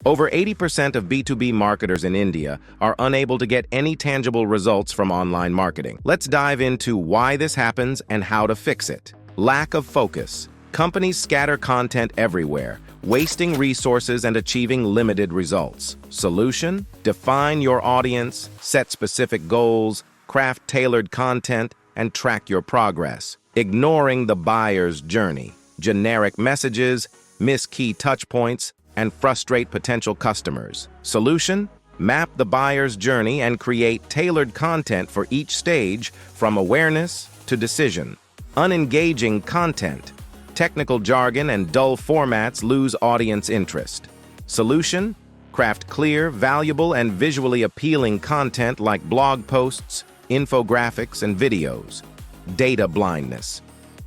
Over 80% of B2B marketers in India are unable to get any tangible results from online marketing. Let's dive into why this happens and how to fix it. Lack of focus. Companies scatter content everywhere, wasting resources and achieving limited results. Solution? Define your audience, set specific goals, craft tailored content, and track your progress. Ignoring the buyer's journey. Generic messages, miss key touchpoints, and frustrate potential customers. Solution? Map the buyer's journey and create tailored content for each stage, from awareness to decision. Unengaging content. Technical jargon and dull formats lose audience interest. Solution? Craft clear, valuable, and visually appealing content like blog posts, infographics, and videos. Data blindness.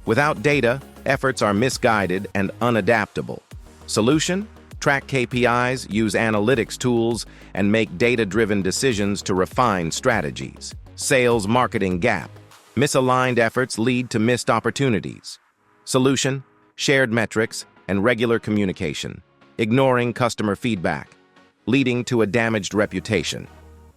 Without data, efforts are misguided and unadaptable. Solution? Track KPIs, use analytics tools, and make data-driven decisions to refine strategies. Sales marketing gap. Misaligned efforts lead to missed opportunities. Solution: shared metrics and regular communication, ignoring customer feedback, leading to a damaged reputation.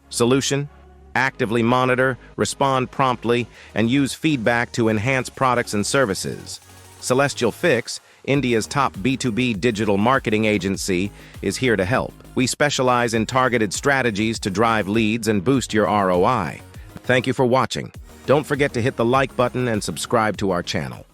Solution: actively monitor, respond promptly, and use feedback to enhance products and services. Celestial Fix, India's top B2B digital marketing agency, is here to help. We specialize in targeted strategies to drive leads and boost your ROI. Thank you for watching. Don't forget to hit the like button and subscribe to our channel.